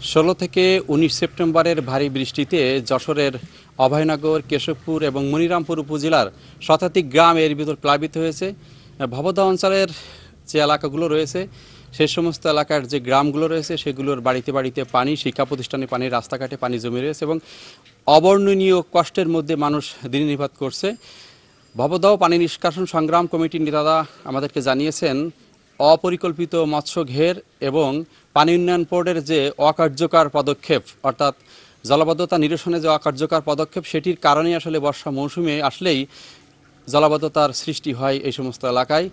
16 থেকে 19 সেপ্টেম্বরের ভারী বৃষ্টিতে যশোরের অভয়নগর, কেশবপুর এবং মনিরামপুর উপজেলার শতাধিক গ্রাম এর ভিতর প্লাবিত হয়েছে। ভবদহ অঞ্চলের যে এলাকাগুলো রয়েছে সেই সমস্ত এলাকার যে গ্রামগুলো রয়েছে সেগুলোর বাড়িতে বাড়িতে পানি, শিক্ষা প্রতিষ্ঠানে পানি, রাস্তাঘাটে পানি জমে রয়েছে এবং অবর্ণনীয় কষ্টের মধ্যে মানুষ দিন নির্বাহ করছে। ভবদহ পানি নিষ্কাশন সংগ্রাম কমিটির নেতারা আমাদেরকে জানিয়েছেন, অপরিকল্পিত মৎস্য ঘের এবং পানি উন্নয়ন বোর্ডের যে অকার্যকর পদক্ষেপ, অর্থাৎ জলাবদ্ধতা নিরসনে যে অকার্যকর পদক্ষেপ, সেটির কারণেই আসলে বর্ষা মৌসুমে আসলেই জলাবদ্ধতার সৃষ্টি হয় এই সমস্ত এলাকায়।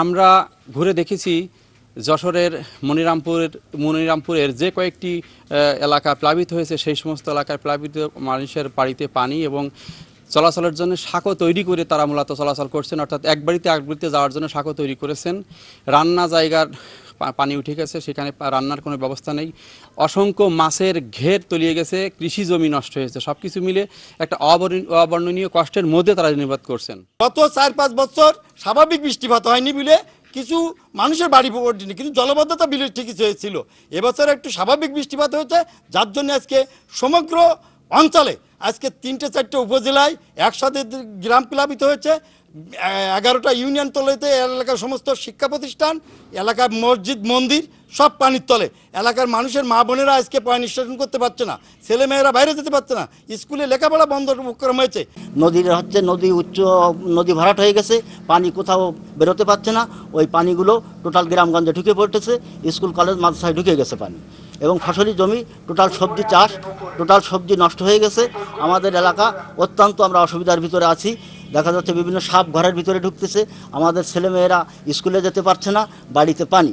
আমরা ঘুরে দেখেছি যশোরের মনিরামপুরের যে কয়েকটি এলাকা প্লাবিত হয়েছে সেই সমস্ত এলাকায় প্লাবিত মানুষের বাড়িতে পানি এবং চলাচলের জন্য সাঁকো তৈরি করে তারা মূলত চলাচল করছেন, অর্থাৎ এক বাড়িতে এক বাড়িতে যাওয়ার জন্য সাঁকো তৈরি করেছেন। রান্না জায়গার পানি উঠে গেছে, সেখানে রান্নার কোনো ব্যবস্থা নেই। অসংখ্য মাছের ঘের তলিয়ে গেছে, কৃষি জমি নষ্ট হয়েছে। সব কিছু মিলে একটা অবর্ণনীয় কষ্টের মধ্যে তারা নির্বাত করছেন। গত 4-5 বছর স্বাভাবিক বৃষ্টিপাত হয়নি বলে কিছু মানুষের বাড়ি পড়েনি, কিন্তু জলবদ্ধতা বিলের ঠিকই ছিল। এবছর একটু স্বাভাবিক বৃষ্টিপাত হয়েছে, যার জন্য আজকে সমগ্র অঞ্চলে আজকে 3-4টে উপজেলায় একসাথে গ্রাম প্লাবিত হয়েছে। 11টা ইউনিয়ন তলেতে এলাকার সমস্ত শিক্ষা প্রতিষ্ঠান, এলাকার মসজিদ মন্দির সব পানির তলে। এলাকার মানুষের মা বোনেরা আজকে পয় নিষ্কাশন করতে পারছে না, ছেলেমেয়েরা বাইরে যেতে পারছে না, স্কুলে লেখাপড়া বন্ধ উপক্রম হয়েছে। নদী ভরাট হয়ে গেছে, পানি কোথাও বেরোতে পারছে না। ওই পানিগুলো টোটাল গ্রামগঞ্জে ঢুকে পড়তেছে, স্কুল কলেজ মাদ্রাসায় ঢুকে গেছে পানি। এবং ফসলি জমি, টোটাল সবজি চাষ, টোটাল সবজি নষ্ট হয়ে গেছে। আমাদের এলাকা অত্যন্ত আমরা অসুবিধার ভিতরে আছি। দেখা যাচ্ছে বিভিন্ন সাপ ঘরের ভিতরে ঢুকতেছে, আমাদের ছেলেমেয়েরা স্কুলে যেতে পারছে না, বাড়িতে পানি।